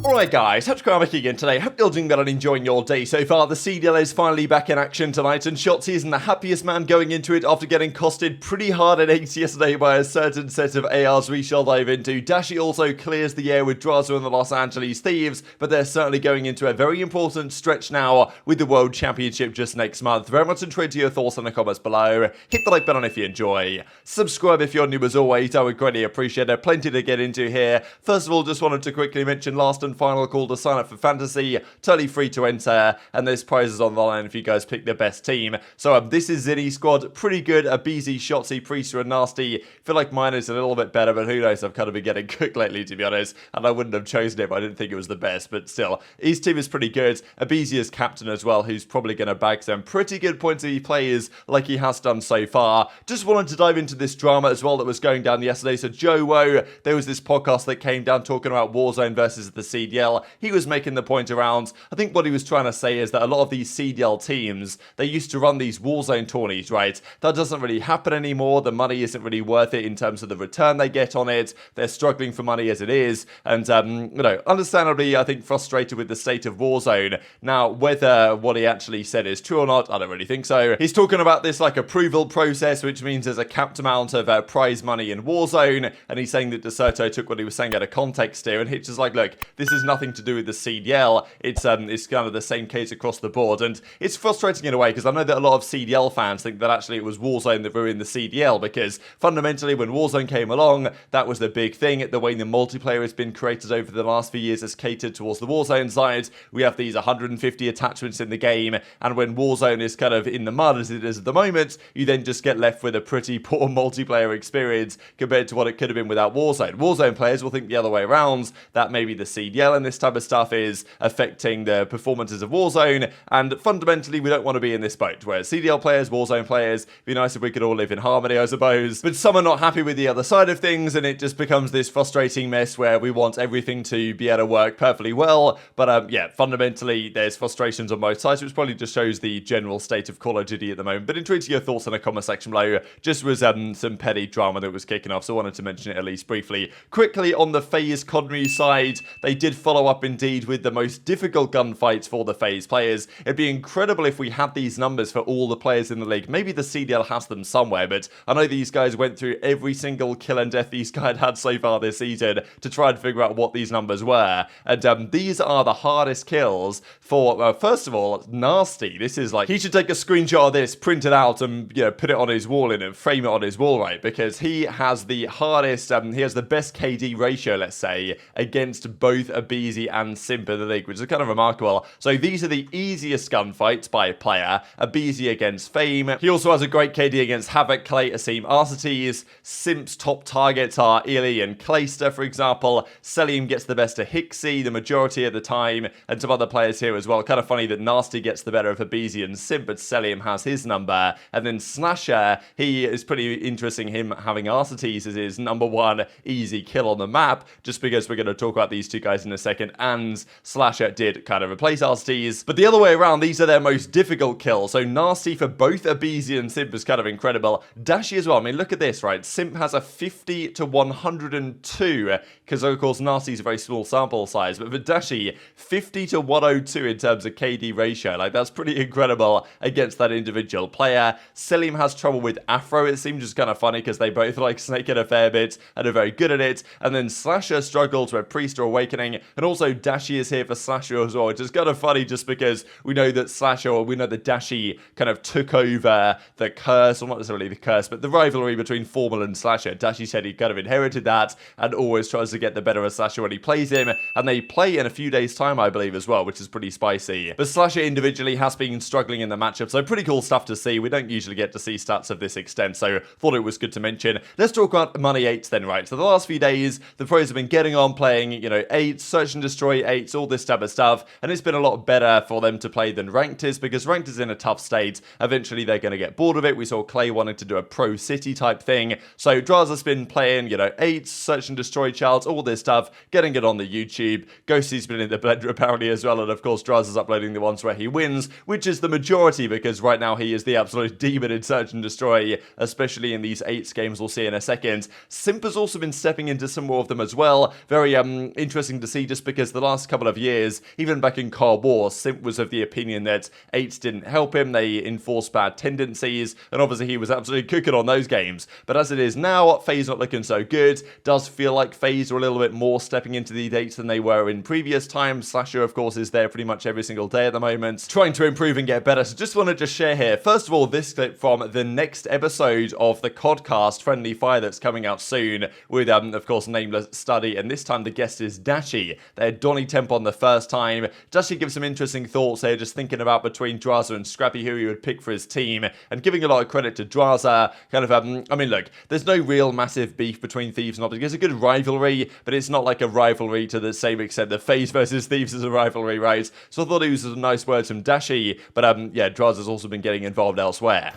Alright guys, TacticalRab again today. Hope you're doing well and enjoying your day so far. The CDL is finally back in action tonight, and Shotzzy isn't the happiest man going into it after getting costed pretty hard at 8 yesterday by a certain set of ARs we shall dive into. Dashy also clears the air with Drazah and the Los Angeles Thieves, but they're certainly going into a very important stretch now with the World Championship just next month. Very much intrigued to your thoughts in the comments below. Hit the like button if you enjoy. Subscribe if you're new as always, I would greatly appreciate it. Plenty to get into here. First of all, just wanted to quickly mention last and final call to sign up for Fantasy, totally free to enter, and there's prizes on the line if you guys pick the best team. So this is Zinni squad, pretty good. aBeZy, Shotzzy, Priester, and Nasty. Feel like mine is a little bit better, but who knows, I've kind of been getting cooked lately, to be honest, and I wouldn't have chosen it, but I didn't think it was the best, but still, his team is pretty good. aBeZy is captain as well, who's probably going to bag some pretty good points if he plays like he has done so far. Just wanted to dive into this drama as well that was going down yesterday. So Joe, there was this podcast that came down talking about Warzone versus the CDL. He was making the point around, I think what he was trying to say is that a lot of these CDL teams, they used to run these Warzone tourneys, right? That doesn't really happen anymore. The money isn't really worth it in terms of the return they get on it. They're struggling for money as it is. And, you know, understandably, I think frustrated with the state of Warzone. Now, whether what he actually said is true or not, I don't really think so. He's talking about this like approval process, which means there's a capped amount of prize money in Warzone. And he's saying that DeSoto took what he was saying out of context here. And Hitch is like, look, this is nothing to do with the CDL. It's kind of the same case across the board, and it's frustrating in a way because I know that a lot of CDL fans think that actually it was Warzone that ruined the CDL, because fundamentally when Warzone came along, that was the big thing. The way the multiplayer has been created over the last few years has catered towards the Warzone side. We have these 150 attachments in the game, and when Warzone is kind of in the mud as it is at the moment, you then just get left with a pretty poor multiplayer experience compared to what it could have been without Warzone. Warzone players will think the other way around, that maybe the CDL and this type of stuff is affecting the performances of Warzone, and fundamentally we don't want to be in this boat where CDL players, Warzone players, it'd be nice if we could all live in harmony, I suppose, but some are not happy with the other side of things, and it just becomes this frustrating mess where we want everything to be able to work perfectly well, but yeah, fundamentally there's frustrations on both sides, which probably just shows the general state of Call of Duty at the moment. But intrigued to your thoughts in the comment section below. Just was some petty drama that was kicking off, so I wanted to mention it at least briefly. Quickly on the FaZe Conry side, they did follow up indeed with the most difficult gunfights for the FaZe players. It'd be incredible if we had these numbers for all the players in the league. Maybe the CDL has them somewhere, but I know these guys went through every single kill and death these guys had so far this season to try and figure out what these numbers were. And these are the hardest kills for, first of all, Nasty. This is like, he should take a screenshot of this, print it out, and put it on his wall and frame it on his wall, right? Because he has the hardest, he has the best KD ratio, let's say, against both aBeZy and Simp in the league, which is kind of remarkable. So these are the easiest gunfights by a player. aBeZy against Fame. He also has a great KD against Havoc, Clay, Asim, Arcitys. Simp's top targets are iLLeY and Clayster, for example. Cellium gets the best of Hicksy the majority of the time, and some other players here as well. Kind of funny that Nasty gets the better of aBeZy and Simp, but Cellium has his number. And then SlasheR, he is pretty interesting, him having Arcitys as his #1 easy kill on the map, just because we're going to talk about these two guys in a second, and SlasheR did kind of replace Arcitys. But the other way around, these are their most difficult kills. So Nasty for both aBeZy and Simp is kind of incredible. Dashy as well. I mean, look at this, right? Simp has a 50 to 102, because of course Nasty's a very small sample size, but for Dashy, 50 to 102 in terms of KD ratio. Like, that's pretty incredible against that individual player. Cellium has trouble with Afro. It seems just kind of funny because they both like snake it a fair bit and are very good at it. And then SlasheR struggles with Priester Awakening, and also Dashy is here for SlasheR as well, which is kind of funny just because we know that SlasheR, we know that Dashy kind of took over the curse, or not necessarily the curse, but the rivalry between Formal and SlasheR. Dashy said he kind of inherited that and always tries to get the better of SlasheR when he plays him, and they play in a few days' time, I believe, as well, which is pretty spicy. But SlasheR individually has been struggling in the matchup, so pretty cool stuff to see. We don't usually get to see stats of this extent, so thought it was good to mention. Let's talk about Money 8s then, right? So the last few days, the pros have been getting on playing, 8s, Search and Destroy 8s, all this type of stuff, and it's been a lot better for them to play than Ranked is, because Ranked is in a tough state. Eventually, they're going to get bored of it. We saw Clay wanting to do a Pro City type thing, so Drazah's been playing, 8s, Search and Destroy charts, all this stuff, getting it on the YouTube. Ghosty's been in the blender apparently as well, and of course Drazah's uploading the ones where he wins, which is the majority, because right now he is the absolute demon in Search and Destroy, especially in these 8s games we'll see in a second. Simp has also been stepping into some more of them as well. Very interesting to see, just because the last couple of years, even back in Cold War, Simp was of the opinion that 8s didn't help him, they enforced bad tendencies, and obviously he was absolutely cooking on those games. But as it is now, FaZe not looking so good. Does feel like FaZe are a little bit more stepping into the dates than they were in previous times. SlasheR, of course, is there pretty much every single day at the moment, trying to improve and get better. So just want to share here, first of all, this clip from the next episode of the Codcast Friendly Fire that's coming out soon with, of course, Nameless Study, and this time the guest is Dashy. They had Donny Temp on the first time. Dashy gives some interesting thoughts here, just thinking about between Drazah and Scrappy who he would pick for his team, and giving a lot of credit to Drazah. Kind of, I mean, look, there's no real massive beef between Thieves and OpTic. There's a good rivalry, but it's not like a rivalry to the same extent that FaZe versus Thieves is a rivalry, right? So I thought it was a nice word from Dashy, but yeah, Drazah's also been getting involved elsewhere.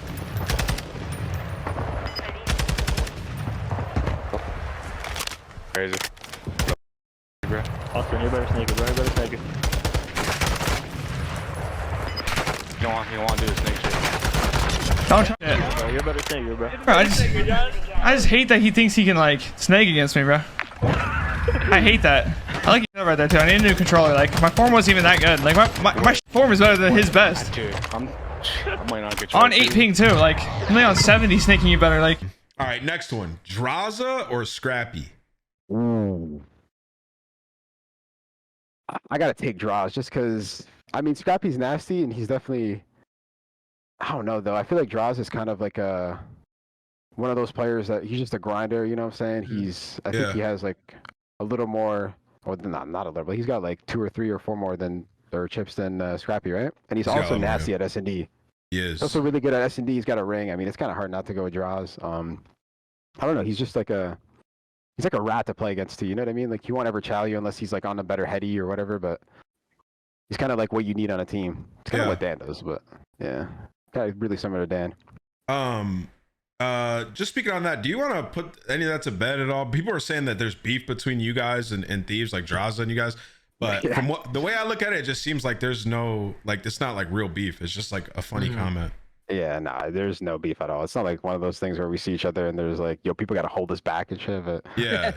Crazy. Bro. Austin, you better snake it, bro. You better snake it. You don't want to do the snake shit. Don't try it. Bro, you better snake it, bro. Bro, I just hate that he thinks he can, like, snake against me, bro. I hate that. I like you right there, too. I need a new controller. Like, my form wasn't even that good. Like, my form is better than his best. Dude, I might not get On 8 ping, too. Like, only on 70 snaking you better. Like, all right, next one. Drazah or Scrappy? Ooh. I gotta take draws just because, I mean, Scrappy's nasty and he's definitely, I don't know though. I feel like Drazah is kind of like one of those players that he's just a grinder, you know what I'm saying? I think he has like a little more, or not a little, but he's got like 2 or 3 or 4 more chips than Scrappy, right? And he's also nasty at S&D. He is. He's also really good at S&D. He's got a ring. I mean, it's kind of hard not to go with draws. I don't know. He's just like he's like a rat to play against too, you know what I mean? Like, he won't ever chow you unless he's like on a better heady or whatever, but he's kind of like what you need on a team. It's kind of what Dan does, but yeah. Kind of really similar to Dan. Just speaking on that, do you want to put any of that to bed at all? People are saying that there's beef between you guys and Thieves, like Drazah and you guys, but from the way I look at it, it just seems like there's no, like, it's not like real beef. It's just like a funny comment. Yeah, nah, there's no beef at all. It's not like one of those things where we see each other and there's like, yo, people got to hold us back and shit. But yeah.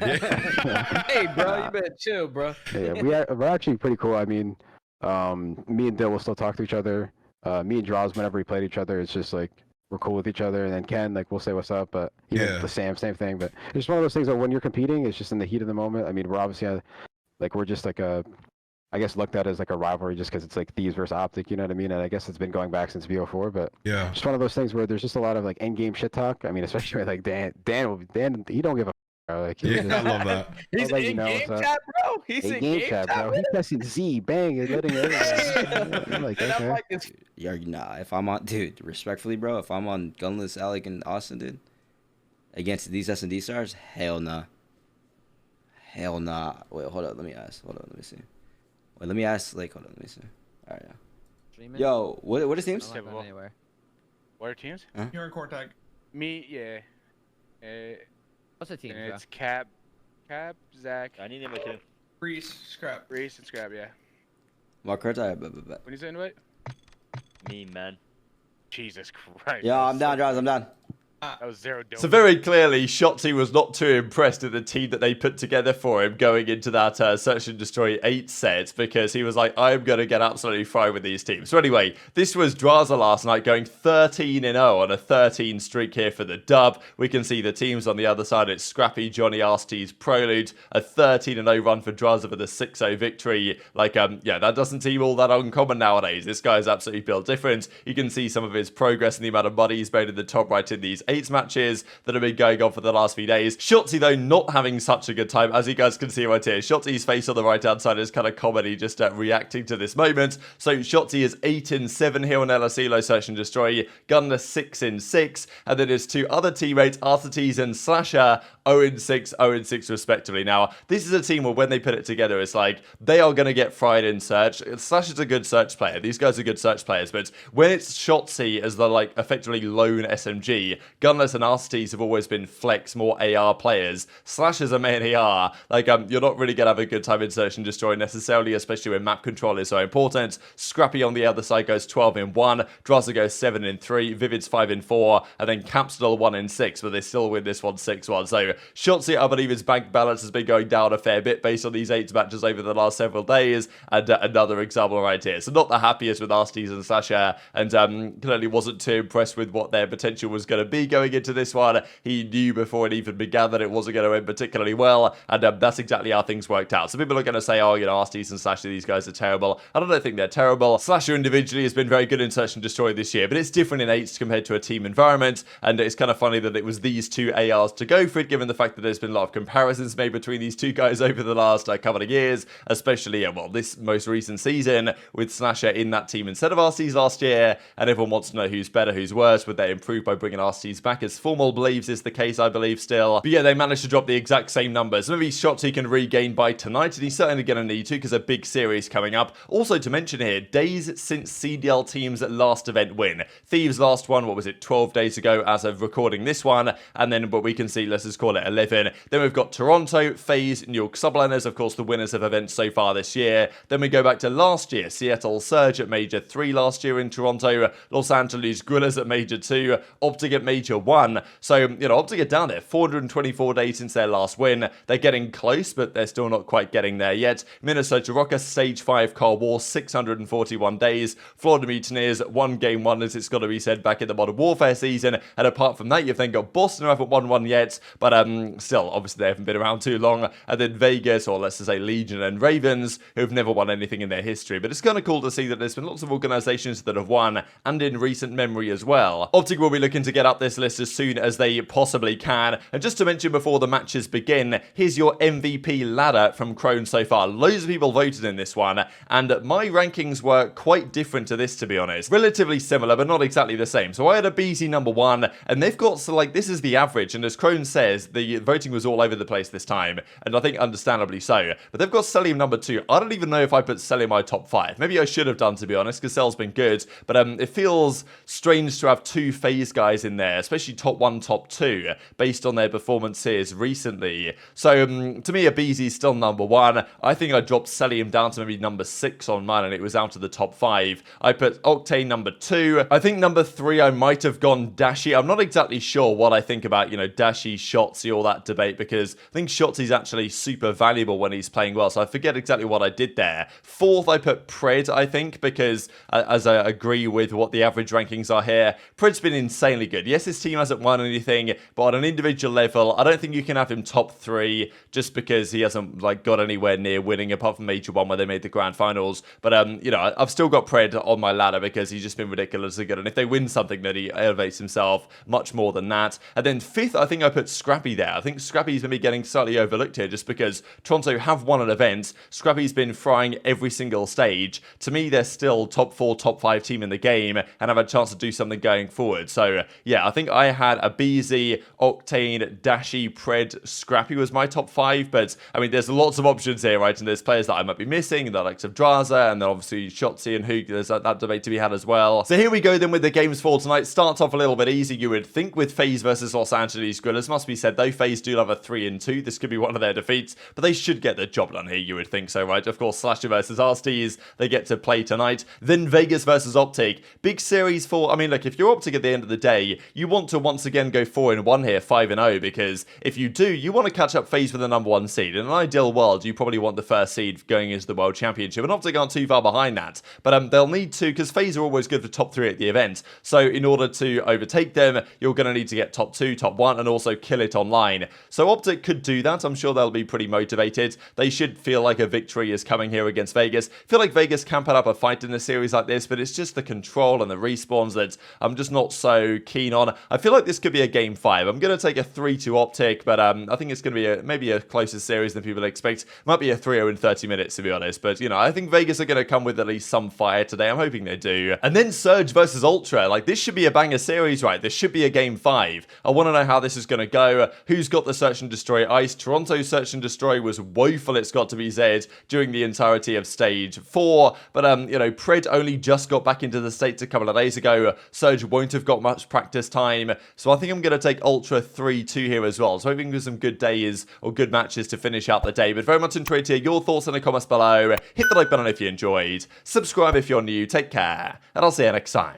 Hey, bro, you better chill, bro. Yeah, we're actually pretty cool. I mean, me and Dill will still talk to each other. Me and Draws, whenever we played each other, it's just like we're cool with each other. And then Ken, like, we'll say what's up. But even the same thing. But it's just one of those things that when you're competing, it's just in the heat of the moment. I mean, we're obviously like, we're just like I guess looked at as like a rivalry just because it's like Thieves versus OpTic, you know what I mean? And I guess it's been going back since BO4, but yeah, just one of those things where there's just a lot of like end game shit talk. I mean, especially with like Dan, he don't give a bro. Like, I love that. He's in game chat, bro. He's in game chat, bro. He's pressing Z, bang, and letting it. I'm like, okay. Yeah, nah, if I'm on, dude, respectfully, bro, if I'm on Gunless, Alec, and Austin, dude, against these S&D stars, hell nah. Hell nah. Wait, hold up, let me ask. Hold up, let me see. Wait, let me ask, like, hold on, let me see. All right, yeah. Yo, what is teams? What are teams? Huh? you're in court tag. Me, yeah. What's the team, bro? It's Cap, Zach. I need him too. Reese, Scrap. Reese, and Scrap, yeah. What cards I have? When you say invite? Me, man. Jesus Christ. Yeah, I'm down, Drazah, I'm down. That was 0 dope. So very clearly, Shotzzy was not too impressed at the team that they put together for him going into that Search and Destroy 8 set, because he was like, I'm going to get absolutely fried with these teams. So anyway, this was Drazah last night going 13-0 on a 13 streak here for the dub. We can see the teams on the other side. It's Scrappy, Johnny, Arcitys, Prelude, a 13-0 run for Drazah for the 6-0 victory. Like, yeah, that doesn't seem all that uncommon nowadays. This guy's absolutely built different. You can see some of his progress and the amount of money he's made in the top right in these 8 matches that have been going on for the last few days. Shotzzy, though, not having such a good time, as you guys can see right here. Shotzi's face on the right-hand side is kind of comedy, just reacting to this moment. So Shotzzy is 8-7 here on aBeZy Search and Destroy. Gunner 6-6. And then his 2 other teammates, Arcitys and SlasheR, 0-6, 0-6 respectively. Now, this is a team where when they put it together, it's like, they are going to get fried in Search. SlasheR's a good Search player. These guys are good Search players. But when it's Shotzzy as the, like, effectively lone SMG, Gunless and Arcitys have always been flex, more AR players. SlasheR's a main AR. Like, you're not really going to have a good time in Search and Destroy necessarily, especially when map control is so important. Scrappy on the other side goes 12 in 1, Drazah goes 7 in 3, Vivid's 5 in 4, and then Capsule 1 in 6, but they still win this one 6-1. So Shotzzy, I believe his bank balance has been going down a fair bit based on these 8 matches over the last several days, and another example right here. So not the happiest with Arcitys and SlasheR, and clearly wasn't too impressed with what their potential was going to be going into this one. He knew before it even began that it wasn't going to end particularly well, and that's exactly how things worked out. So people are going to say, oh, you know, Arcitys and SlasheR, these guys are terrible. I don't think they're terrible. SlasheR individually has been very good in Search and Destroy this year, but it's different in 8s compared to a team environment, and it's kind of funny that it was these two ARs to go for it, given the fact that there's been a lot of comparisons made between these two guys over the last couple of years, especially, well, this most recent season, with SlasheR in that team instead of Arcitys last year, and everyone wants to know who's better, who's worse. Would they improve by bringing Arcitys back, as Formal believes is the case, I believe, still. But yeah, they managed to drop the exact same numbers. Maybe Shotzzy can regain by tonight, and he's certainly going to need to, because a big series coming up. Also to mention here, days since CDL team's last event win. Thieves last one, what was it, 12 days ago as of recording this one, and then what we can see, let's just call it 11. Then we've got Toronto, FaZe, New York Subliners, of course the winners of events so far this year. Then we go back to last year, Seattle Surge at Major 3 last year in Toronto, Los Angeles Guerrillas at Major 2, OpTic at Major 1. So, you know, OpTic are down there, 424 days since their last win. They're getting close, but they're still not quite getting there yet. Minnesota Rokkr, Stage 5 Car War, 641 days. Florida Mutineers, 1 game 1, as it's got to be said, back in the Modern Warfare season. And apart from that, you've then got Boston, who haven't won one yet, but still, obviously they haven't been around too long. And then Vegas, or let's just say Legion and Ravens, who've never won anything in their history. But it's kind of cool to see that there's been lots of organizations that have won, and in recent memory as well. OpTic will be looking to get up this list as soon as they possibly can. And just to mention before the matches begin, here's your MVP ladder from Crone so far. Loads of people voted in this one, and my rankings were quite different to this, to be honest. Relatively similar, but not exactly the same. So I had aBeZy number 1, and they've got, so like, this is the average, and as Crone says, the voting was all over the place this time, and I think understandably so. But they've got Cellium number 2. I don't even know if I put Cellium in my top 5. Maybe I should have done, to be honest, because Cell's been good, but it feels strange to have 2 FaZe guys in there, especially top 1, top 2, based on their performances recently. So to me, aBeZy's still number 1. I think I dropped Cellium down to maybe number 6 on mine, and it was out of the top 5. I put Octane number 2. I think number 3, I might have gone Dashy. I'm not exactly sure what I think about, you know, Dashy, Shotzzy, all that debate, because I think Shotzy's actually super valuable when he's playing well, so I forget exactly what I did there. 4th, I put Pred, I think, because as I agree with what the average rankings are here, Pred's been insanely good. Yes, his team hasn't won anything, but on an individual level, I don't think you can have him top 3 just because he hasn't like got anywhere near winning, apart from Major 1 where they made the grand finals. But you know, I've still got Pred on my ladder because he's just been ridiculously good, and if they win something, then he elevates himself much more than that. And then 5th, I think I put Scrappy there. I think Scrappy's maybe getting slightly overlooked here just because Toronto have won an event. Scrappy's been frying every single stage. To me, they're still top 4, top 5 team in the game and have a chance to do something going forward. So yeah, I think I had aBeZy, Octane, Dashy, Pred, Scrappy was my top 5, but I mean, there's lots of options here, right? And there's players that I might be missing, the likes of Drazah, and then obviously Shotzzy and Huke. There's that debate to be had as well. So here we go then with the games for tonight. Starts off a little bit easy, you would think, with FaZe versus Los Angeles Guerrillas. Must be said though, FaZe do have a 3-2. This could be one of their defeats, but they should get the job done here, you would think so, right? Of course, SlasheR versus Arcitys, they get to play tonight. Then Vegas versus OpTic. Big series for, I mean, look, if you're OpTic at the end of the day, you want to once again go 4-1 here, 5-0, because if you do, you want to catch up FaZe for the number 1 seed. In an ideal world, you probably want the first seed going into the World Championship, and OpTic aren't too far behind that, but they'll need to, because FaZe are always good for top 3 at the event, so in order to overtake them, you're going to need to get top 2, top 1, and also kill it online. So OpTic could do that. I'm sure they'll be pretty motivated. They should feel like a victory is coming here against Vegas. I feel like Vegas can put up a fight in a series like this, but it's just the control and the respawns that I'm just not so keen on. I feel like this could be a game 5. I'm going to take a 3-2 OpTic, but I think it's going to be maybe a closer series than people expect. Might be a 3-0 in 30 minutes, to be honest, but you know, I think Vegas are going to come with at least some fire today. I'm hoping they do. And then Surge versus Ultra. Like, this should be a banger series, right? This should be a game 5. I want to know how this is going to go. Who's got the Search and Destroy ice? Toronto's Search and Destroy was woeful, it's got to be said, during the entirety of stage 4. But, you know, Pred only just got back into the States a couple of days ago. Surge won't have got much practice time. time. So I think I'm going to take Ultra 3-2 here as well. So hoping for some good days or good matches to finish out the day. But very much enjoyed to hear your thoughts in the comments below. Hit the like button if you enjoyed. Subscribe if you're new. Take care. And I'll see you next time.